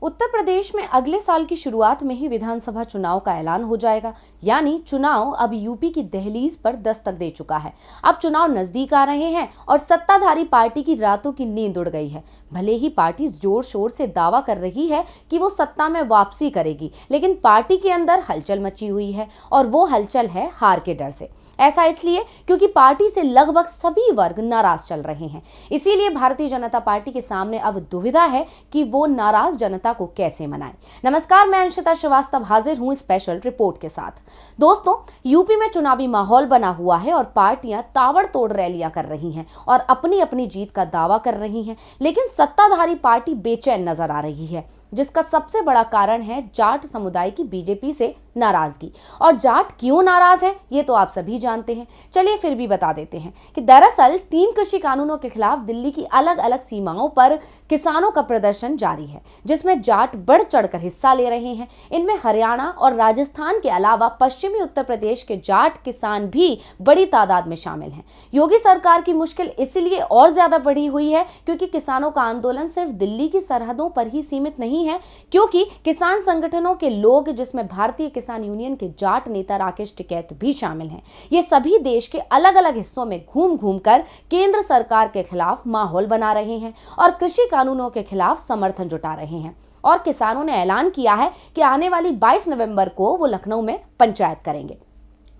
उत्तर प्रदेश में अगले साल की शुरुआत में ही विधानसभा चुनाव का ऐलान हो जाएगा। यानी चुनाव अब यूपी की दहलीज पर दस्तक दे चुका है। अब चुनाव नजदीक आ रहे हैं और सत्ताधारी पार्टी की रातों की नींद उड़ गई है। भले ही पार्टी जोर शोर से दावा कर रही है कि वो सत्ता में वापसी करेगी, लेकिन पार्टी के अंदर हलचल मची हुई है और वो हलचल है हार के डर से। ऐसा इसलिए क्योंकि पार्टी से लगभग सभी वर्ग नाराज चल रहे हैं। इसीलिए भारतीय जनता पार्टी के सामने अब दुविधा है कि वो नाराज जनता को कैसे मनाए। नमस्कार, मैं अंशिता श्रीवास्तव हाजिर हूं स्पेशल रिपोर्ट के साथ। दोस्तों, यूपी में चुनावी माहौल बना हुआ है और पार्टियां ताबड़तोड़ रैलियां कर रही हैं और अपनी अपनी जीत का दावा कर रही हैं, लेकिन सत्ताधारी पार्टी बेचैन नजर आ रही है, जिसका सबसे बड़ा कारण है जाट समुदाय की बीजेपी से नाराजगी। और जाट क्यों नाराज है ये तो आप सभी जानते हैं। चलिए फिर भी बता देते हैं कि दरअसल 3 कृषि कानूनों के खिलाफ दिल्ली की अलग अलग सीमाओं पर किसानों का प्रदर्शन जारी है, जिसमें जाट बढ़ चढ़कर हिस्सा ले रहे हैं। इनमें हरियाणा और राजस्थान के अलावा पश्चिमी उत्तर प्रदेश के जाट किसान भी बड़ी तादाद में शामिल हैं। योगी सरकार की मुश्किल इसलिए और ज्यादा बढ़ी हुई है क्योंकि किसानों का आंदोलन सिर्फ दिल्ली की सरहदों पर ही सीमित नहीं है, क्योंकि किसान संगठनों के लोग, जिसमें भारतीय किसान यूनियन के जाट नेता राकेश टिकैत भी शामिल हैं, ये सभी देश के अलग अलग हिस्सों में घूम घूम कर केंद्र सरकार के खिलाफ माहौल बना रहे हैं और कृषि कानूनों के खिलाफ समर्थन जुटा रहे हैं। और किसानों ने ऐलान किया है कि आने वाली 22 नवंबर को वो लखनऊ में पंचायत करेंगे,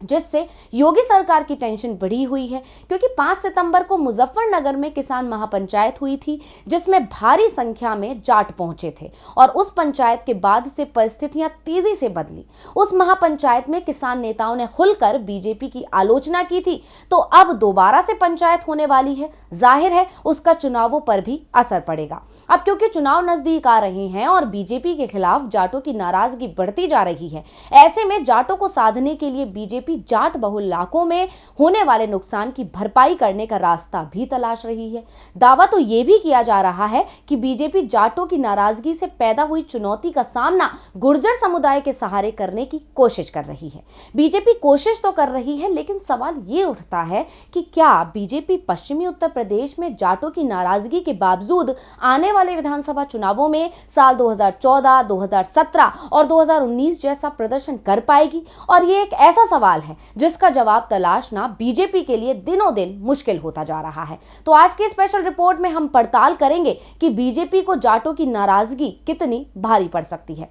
जिससे योगी सरकार की टेंशन बढ़ी हुई है। क्योंकि 5 सितंबर को मुजफ्फरनगर में किसान महापंचायत हुई थी, जिसमें भारी संख्या में जाट पहुंचे थे और उस पंचायत के बाद से परिस्थितियां तेजी से बदली। उस महापंचायत में किसान नेताओं ने खुलकर बीजेपी की आलोचना की थी, तो अब दोबारा से पंचायत होने वाली है। जाहिर है उसका चुनावों पर भी असर पड़ेगा। अब क्योंकि चुनाव नजदीक आ रहे हैं और बीजेपी के खिलाफ जाटों की नाराजगी बढ़ती जा रही है, ऐसे में जाटों को साधने के लिए बीजेपी जाट बहुल इलाकों में होने वाले नुकसान की भरपाई करने का रास्ता भी तलाश रही है। दावा तो यह भी किया जा रहा है कि बीजेपी जाटों की नाराजगी से पैदा हुई चुनौती का सामना गुर्जर समुदाय के सहारे करने की कोशिश कर रही है। बीजेपी कोशिश तो कर रही है, लेकिन सवाल ये उठता है कि क्या बीजेपी पश्चिमी उत्तर प्रदेश में जाटों की नाराजगी के बावजूद आने वाले विधानसभा चुनावों में साल 2014, 2017 और 2019 जैसा प्रदर्शन कर पाएगी? और ये एक ऐसा सवाल है जिसका जवाब तलाशना बीजेपी के लिए दिनों दिन मुश्किल होता जा रहा है। तो आज की स्पेशल रिपोर्ट में हम पड़ताल करेंगे कि बीजेपी को जाटों की नाराजगी कितनी भारी पड़ सकती है।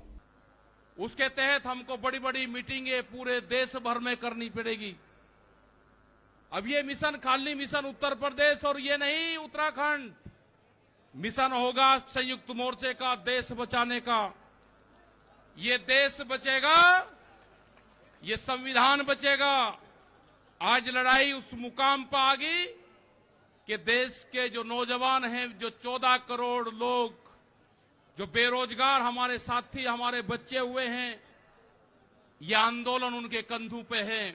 उसके तहत हमको बड़ी बड़ी मीटिंगें पूरे देश भर में करनी पड़ेगी। अब ये मिशन खाली मिशन उत्तर प्रदेश और ये नहीं उत्तराखंड, मिशन होगा संयुक्त मोर्चे का देश बचाने का। ये देश बचेगा, ये संविधान बचेगा। आज लड़ाई उस मुकाम पर आ गई कि देश के जो नौजवान हैं, जो 14 करोड़ लोग जो बेरोजगार हमारे साथी, हमारे बच्चे हुए हैं, यह आंदोलन उनके कंधों पे है।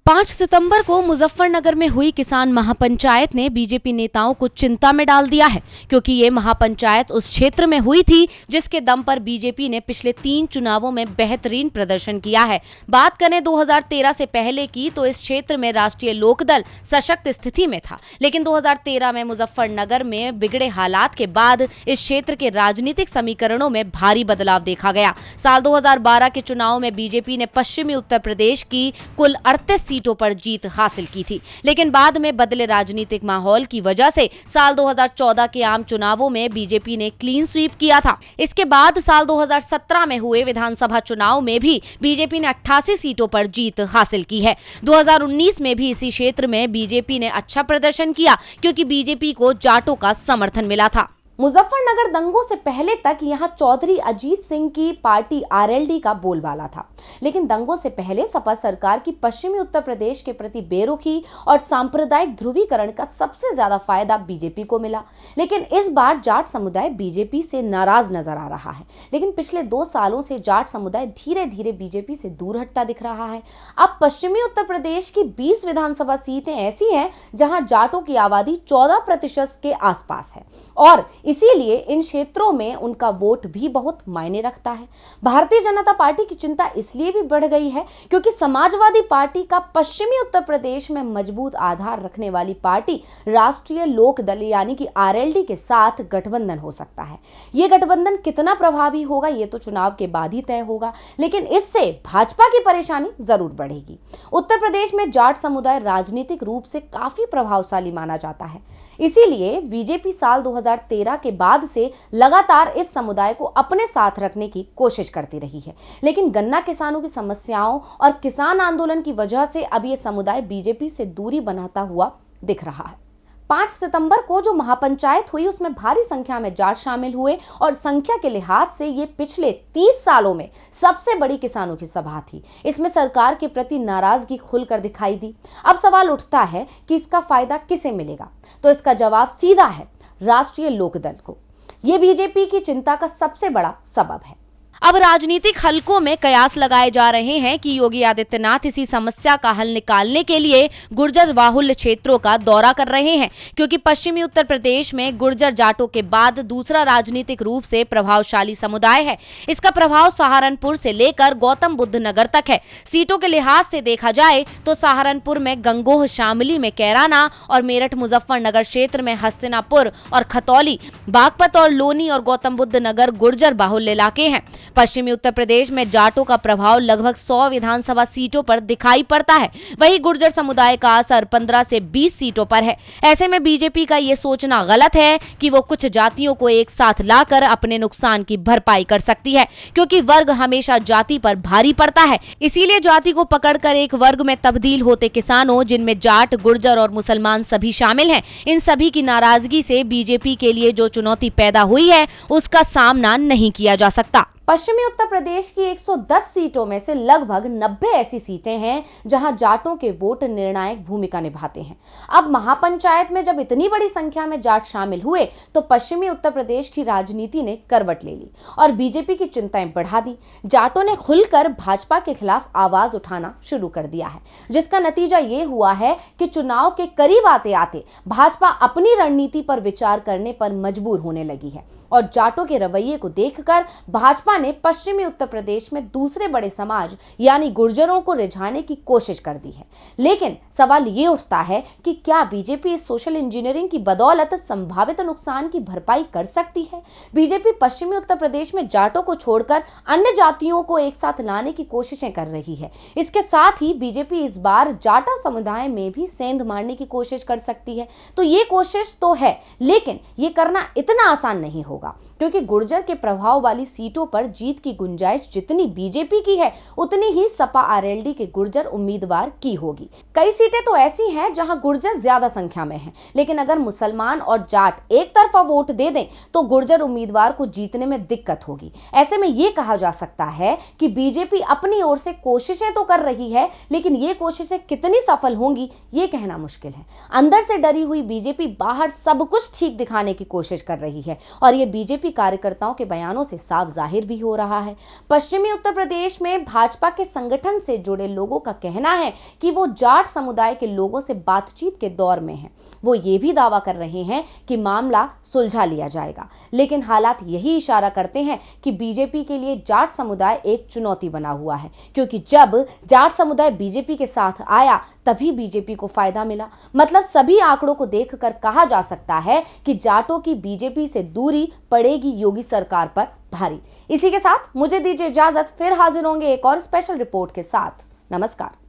5 सितंबर को मुजफ्फरनगर में हुई किसान महापंचायत ने बीजेपी नेताओं को चिंता में डाल दिया है, क्योंकि ये महापंचायत उस क्षेत्र में हुई थी जिसके दम पर बीजेपी ने पिछले 3 चुनावों में बेहतरीन प्रदर्शन किया है। बात करें 2013 से पहले की, तो इस क्षेत्र में राष्ट्रीय लोकदल सशक्त स्थिति में था, लेकिन 2013 में मुजफ्फरनगर में बिगड़े हालात के बाद इस क्षेत्र के राजनीतिक समीकरणों में भारी बदलाव देखा गया। साल 2012 के चुनाव में बीजेपी ने पश्चिमी उत्तर प्रदेश की कुल 38 सीटों पर जीत हासिल की थी, लेकिन बाद में बदले राजनीतिक माहौल की वजह से साल 2014 के आम चुनावों में बीजेपी ने क्लीन स्वीप किया था। इसके बाद साल 2017 में हुए विधानसभा चुनाव में भी बीजेपी ने 88 सीटों पर जीत हासिल की है। 2019 में भी इसी क्षेत्र में बीजेपी ने अच्छा प्रदर्शन किया, क्योंकि बीजेपी को जाटों का समर्थन मिला था। मुजफ्फरनगर दंगों से पहले तक यहां चौधरी अजीत सिंह की पार्टी आरएलडी का बोलबाला था, लेकिन दंगों से पहले सपा सरकार की पश्चिमी उत्तर प्रदेश के प्रति बेरुखी और सांप्रदायिक ध्रुवीकरण का सबसे ज्यादा फायदा बीजेपी को मिला। लेकिन इस बार जाट समुदाय बीजेपी से नाराज नजर आ रहा है, लेकिन पिछले 2 सालों से जाट समुदाय धीरे धीरे बीजेपी से दूर हटता दिख रहा है। अब पश्चिमी उत्तर प्रदेश की 20 विधानसभा सीटें ऐसी हैं जहां जाटों की आबादी 14% के आसपास है और इसीलिए इन क्षेत्रों में उनका वोट भी बहुत मायने रखता है। भारतीय जनता पार्टी की चिंता इसलिए भी बढ़ गई है क्योंकि समाजवादी पार्टी का पश्चिमी उत्तर प्रदेश में मजबूत आधार रखने वाली पार्टी राष्ट्रीय लोक दल यानी कि आरएलडी के साथ गठबंधन हो सकता है। यह गठबंधन कितना प्रभावी होगा ये तो चुनाव के बाद ही तय होगा, लेकिन इससे भाजपा की परेशानी जरूर बढ़ेगी। उत्तर प्रदेश में जाट समुदाय राजनीतिक रूप से काफी प्रभावशाली माना जाता है, इसीलिए बीजेपी साल 2013 के बाद से लगातार इस समुदाय को अपने साथ रखने की कोशिश करती रही है। लेकिन गन्ना किसानों की समस्याओं और किसान आंदोलन की वजह से अब ये समुदाय बीजेपी से दूरी बनाता हुआ दिख रहा है। 5 सितंबर को जो महापंचायत हुई उसमें भारी संख्या में जाट शामिल हुए और संख्या के लिहाज से ये पिछले 30 सालों में सबसे बड़ी किसानों की सभा थी। इसमें सरकार के प्रति नाराजगी खुलकर दिखाई दी। अब सवाल उठता है कि इसका फायदा किसे मिलेगा, तो इसका जवाब सीधा है राष्ट्रीय लोकदल को। ये बीजेपी की चिंता का सबसे बड़ा सबब है। अब राजनीतिक हलकों में कयास लगाए जा रहे हैं कि योगी आदित्यनाथ इसी समस्या का हल निकालने के लिए गुर्जर बाहुल्य क्षेत्रों का दौरा कर रहे हैं, क्योंकि पश्चिमी उत्तर प्रदेश में गुर्जर जाटों के बाद दूसरा राजनीतिक रूप से प्रभावशाली समुदाय है। इसका प्रभाव सहारनपुर से लेकर गौतम बुद्ध नगर तक है। सीटों के लिहाज से देखा जाए तो सहारनपुर में गंगोह, शामली में कैराना और मेरठ मुजफ्फरनगर क्षेत्र में हस्तिनापुर और खतौली, बागपत और लोनी और गौतम बुद्ध नगर गुर्जर बाहुल्य इलाके हैं। पश्चिमी उत्तर प्रदेश में जाटों का प्रभाव लगभग 100 विधानसभा सीटों पर दिखाई पड़ता है। वहीं गुर्जर समुदाय का असर 15 से 20 सीटों पर है। ऐसे में बीजेपी का ये सोचना गलत है कि वो कुछ जातियों को एक साथ लाकर अपने नुकसान की भरपाई कर सकती है, क्योंकि वर्ग हमेशा जाति पर भारी पड़ता है। इसीलिए जाति को पकड़कर एक वर्ग में तब्दील होते किसानों, जिनमें जाट, गुर्जर और मुसलमान सभी शामिल हैं, इन सभी की नाराजगी से बीजेपी के लिए जो चुनौती पैदा हुई है उसका सामना नहीं किया जा सकता। पश्चिमी उत्तर प्रदेश की 110 सीटों में से लगभग 90 ऐसी सीटें हैं जहां जाटों के वोट निर्णायक भूमिका निभाते हैं। अब महापंचायत में जब इतनी बड़ी संख्या में जाट शामिल हुए तो पश्चिमी उत्तर प्रदेश की राजनीति ने करवट ले ली और बीजेपी की चिंताएं बढ़ा दी। जाटों ने खुलकर भाजपा के खिलाफ आवाज उठाना शुरू कर दिया है, जिसका नतीजा ये हुआ है कि चुनाव के करीब आते आते भाजपा अपनी रणनीति पर विचार करने पर मजबूर होने लगी है और जाटों के रवैये को देखकर भाजपा ने पश्चिमी उत्तर प्रदेश में दूसरे बड़े समाज यानी गुर्जरों को रिझाने की कोशिश कर दी है। लेकिन सवाल ये उठता है कि क्या बीजेपी इस सोशल इंजीनियरिंग की बदौलत संभावित नुकसान की भरपाई कर सकती है? बीजेपी पश्चिमी उत्तर प्रदेश में जाटों को छोड़कर अन्य जातियों को एक साथ लाने की कोशिशें कर रही है। इसके साथ ही बीजेपी इस बार जाटा समुदाय में भी सेंध मारने की कोशिश कर सकती है। तो ये कोशिश तो है, लेकिन ये करना इतना आसान नहीं होगा, क्योंकि गुर्जर के प्रभाव वाली सीटों पर जीत की गुंजाइश जितनी बीजेपी की है उतनी ही सपा आरएलडी के गुर्जर उम्मीदवार की होगी। कई सीटें तो ऐसी हैं जहां गुर्जर ज्यादा संख्या में हैं, लेकिन अगर मुसलमान और जाट एक तरफा वोट दे दें तो गुर्जर उम्मीदवार को जीतने में दिक्कत होगी। ऐसे में यह कहा जा सकता है कि बीजेपी अपनी ओर से कोशिशें तो कर रही है, लेकिन ये कोशिशें कितनी सफल होंगी ये कहना मुश्किल है। अंदर से डरी हुई बीजेपी बाहर सब कुछ ठीक दिखाने की कोशिश कर रही है और ये बीजेपी कार्यकर्ताओं के बयानों से साफ जाहिर भी हो रहा है। पश्चिमी उत्तर प्रदेश में भाजपा के संगठन से जुड़े लोगों का कहना है कि वो जाट समुदाय के लोगों से बातचीत के दौर में हैं। वो ये भी दावा कर रहे हैं कि मामला सुलझा लिया जाएगा, लेकिन हालात यही इशारा करते हैं कि बीजेपी के लिए जाट समुदाय एक चुनौती बना हुआ है, क्योंकि जब जाट समुदाय बीजेपी के साथ आया तभी बीजेपी को फायदा मिला। मतलब सभी आंकड़ों को देखकर कहा जा सकता है कि जाटों की बीजेपी से दूरी पड़ेगी योगी सरकार पर भारी। इसी के साथ मुझे दीजिए इजाजत, फिर हाजिर होंगे एक और स्पेशल रिपोर्ट के साथ। नमस्कार।